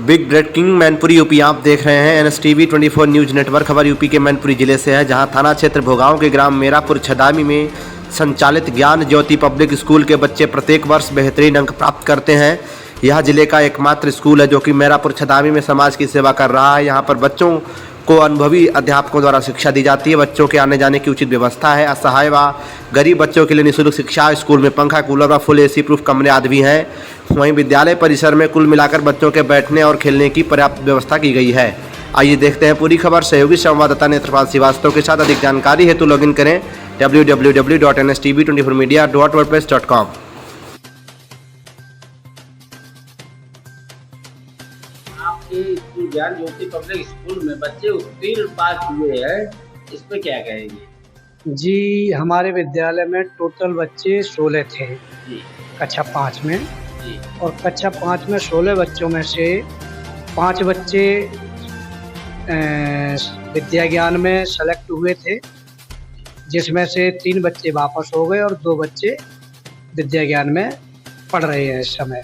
Big breaking Mainpuri UP आप देख रहे हैं एनएसटीवी 24 न्यूज नेटवर्क। खबर यूपी के मैनपुरी जिले से है, जहां थाना क्षेत्र भोगांव के ग्राम मेरापुर छदामी में संचालित ज्ञान ज्योति पब्लिक स्कूल के बच्चे प्रत्येक वर्ष बेहतरीन अंक प्राप्त करते हैं। यह जिले का एकमात्र स्कूल है जो कि मेरापुर छदामी में समाज की सेवा कर रहा है। यहाँ पर बच्चों को अनुभवी अध्यापकों द्वारा शिक्षा दी जाती है। बच्चों के आने जाने की उचित व्यवस्था है। असहाय व गरीब बच्चों के लिए निःशुल्क शिक्षा, स्कूल में पंखा, कूलर व फुल एसी प्रूफ कमरे आदि भी हैं। वहीं विद्यालय परिसर में कुल मिलाकर बच्चों के बैठने और खेलने की पर्याप्त व्यवस्था की गई है। आइए देखते हैं पूरी खबर। सहयोगी संवाददाता नेत्रपाल श्रीवास्तव के साथ। अधिक जानकारी हेतु लॉगिन करें www.nstv24media.wordpress.com। आपके स्कूल ज्ञान ज्योति पब्लिक स्कूल में बच्चे उत्तीर्ण पास हुए हैं, इस पे क्या कहेंगे? जी, हमारे विद्यालय में टोटल बच्चे 16 थे जी कक्षा 5 में। जी और कक्षा 5 में 16 बच्चों में से 5 बच्चे विद्या ज्ञान में सेलेक्ट हुए थे, जिसमें से 3 बच्चे वापस हो गए और 2 बच्चे विद्या ज्ञान में पढ़ रहे हैं इस समय।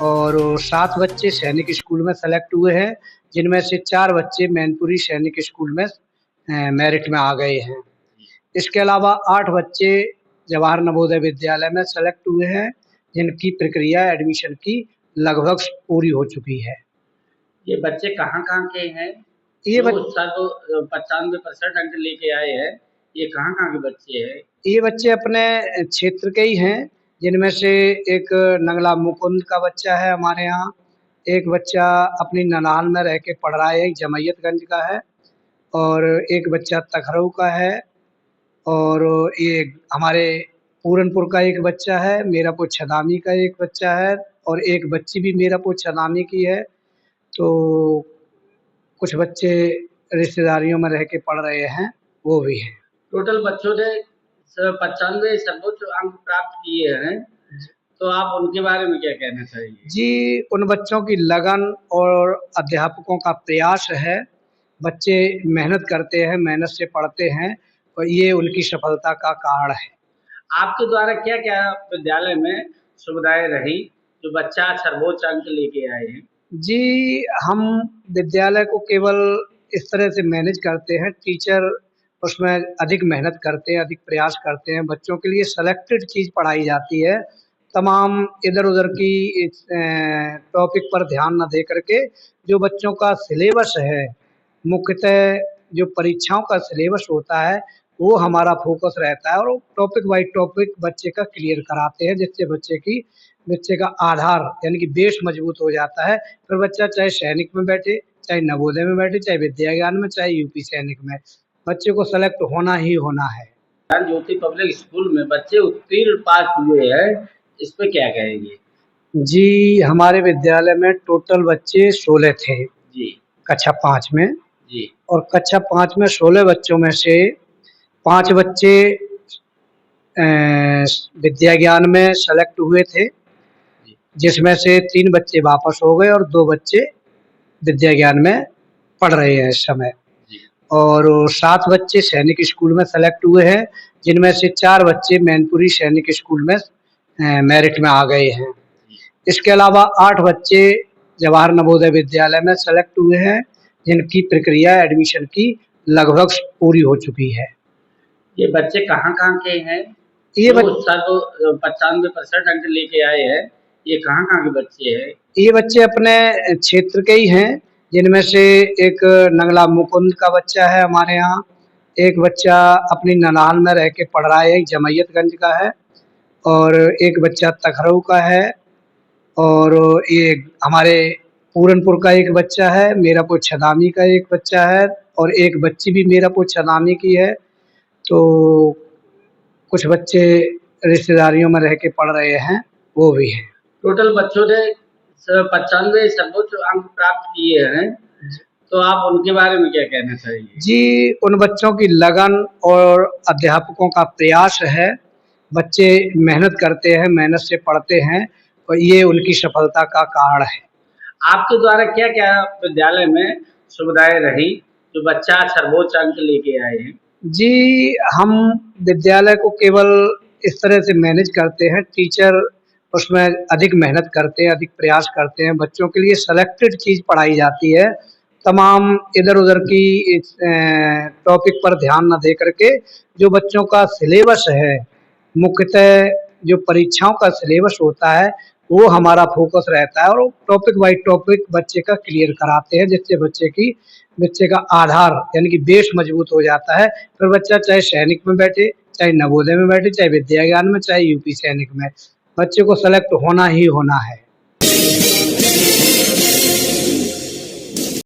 और 7 बच्चे सैनिक स्कूल में सेलेक्ट हुए हैं, जिनमें से 4 बच्चे मैनपुरी सैनिक स्कूल में मेरिट में आ गए हैं। इसके अलावा 8 बच्चे जवाहर नवोदय विद्यालय में सेलेक्ट हुए हैं, जिनकी प्रक्रिया एडमिशन की लगभग पूरी हो चुकी है। ये बच्चे कहाँ के हैं? ये जो सब 95% अंक लेके आए हैं, ये कहाँ के बच्चे हैं? ये बच्चे अपने क्षेत्र के ही हैं, जिनमें से एक नंगला मुकुंद का बच्चा है हमारे यहाँ, एक बच्चा अपनी ननाल में रह के पढ़ रहा है, एक जमैयतगंज का है, और एक बच्चा तखरऊ का है, और ये हमारे पूरनपुर का एक बच्चा है, मीरापुर छदामी का एक बच्चा है, और एक बच्ची भी मीरापुर छदामी की है। तो कुछ बच्चे रिश्तेदारियों में रह के पढ़ रहे हैं, वो भी हैं। टोटल बच्चों ने 95 सर्वोच्च अंक प्राप्त किए हैं, तो आप उनके बारे में क्या कहना चाहेंगे? जी, उन बच्चों की लगन और अध्यापकों का प्रयास है। बच्चे मेहनत करते हैं, मेहनत से पढ़ते हैं, और ये उनकी सफलता का कारण है। आपके द्वारा क्या-क्या विद्यालय में सुविधाएं रही, जो बच्चा सर्वोच्च अंक लेके आए हैं? जी, हम विद्यालय को केवल इस तरह से मैनेज करते हैं, टीचर उसमें अधिक मेहनत करते हैं, अधिक प्रयास करते हैं, बच्चों के लिए सेलेक्टेड चीज़ पढ़ाई जाती है। तमाम इधर-उधर की टॉपिक पर ध्यान न दे करके जो बच्चों का सिलेबस है, मुख्यतः जो परीक्षाओं का सिलेबस होता है, वो हमारा फ़ोकस रहता है, और वो टॉपिक बाय टॉपिक बच्चे का क्लियर कराते हैं, जिससे बच्चे का आधार यानी कि बेस मजबूत हो जाता है। फिर बच्चा चाहे सैनिक में बैठे, चाहे नवोदय में बैठे, चाहे विद्या ज्ञान में, चाहे यूपी सैनिक में, बच्चे को सेलेक्ट होना ही होना है। ज्ञान ज्योति पब्लिक स्कूल में बच्चे उत्तीर्ण पास हुए हैं, इस पे क्या कहेंगे? जी, हमारे विद्यालय में टोटल बच्चे 16 थे जी कक्षा 5 में। जी और कक्षा 5 में 16 बच्चों में से 5 बच्चे विद्या ज्ञान में सेलेक्ट हुए थे, जी जिसमें से 3 बच्चे वापस हो गए और 2 बच्चे विद्या ज्ञान में पढ़ रहे हैं इस समय। जी और 7 बच्चे सैनिक स्कूल में सेलेक्ट हुए हैं, जिनमें से 4 बच्चे मैनपुरी सैनिक स्कूल में मेरिट में आ गए हैं। इसके अलावा 8 बच्चे जवाहर नवोदय विद्यालय में सेलेक्ट हुए हैं, जिनकी प्रक्रिया एडमिशन की लगभग पूरी हो चुकी है। ये बच्चे कहाँ के हैं? ये जो सब 95% अंक लेके आए हैं, ये कहाँ के बच्चे हैं? ये बच्चे अपने क्षेत्र के ही हैं, जिनमें से एक नंगला मुकुंद का बच्चा है हमारे यहाँ, एक बच्चा अपनी ननाल में रह के पढ़ रहा है, एक जमैयतगंज का है, और एक बच्चा तखरऊ का है, और ये हमारे पूरनपुर का एक बच्चा है, मीरापुर छदामी का एक बच्चा है, और एक बच्ची भी मीरापुर छदामी की है। तो कुछ बच्चे रिश्तेदारियों में रह के पढ़ रहे हैं, वो भी हैं। टोटल बच्चों ने 95 सर्वोच्च अंक प्राप्त किए हैं, तो आप उनके बारे में क्या कहना चाहेंगे? जी, उन बच्चों की लगन और अध्यापकों का प्रयास है। बच्चे मेहनत करते हैं, मेहनत से पढ़ते हैं, और ये उनकी सफलता का कारण है। आपके द्वारा क्या-क्या विद्यालय में सुविधाएं रही, जो बच्चा सर्वोच्च अंक लेके आए हैं? जी, हम विद्यालय को केवल इस तरह से मैनेज करते हैं, टीचर उसमें अधिक मेहनत करते हैं, अधिक प्रयास करते हैं। बच्चों के लिए सेलेक्टेड चीज़ पढ़ाई जाती है। तमाम इधर-उधर की टॉपिक पर ध्यान ना दे करके जो बच्चों का सिलेबस है, मुख्यतः जो परीक्षाओं का सिलेबस होता है, वो हमारा फ़ोकस रहता है और टॉपिक बाय टॉपिक बच्चे का क्लियर कराते हैं, जिससे बच्चे का आधार यानी कि बेस मजबूत हो जाता है। फिर बच्चा चाहे सैनिक में बैठे, चाहे नवोदय में बैठे, चाहे विद्या ज्ञान में, चाहे यूपी सैनिक में, बच्चे को सेलेक्ट होना ही होना है।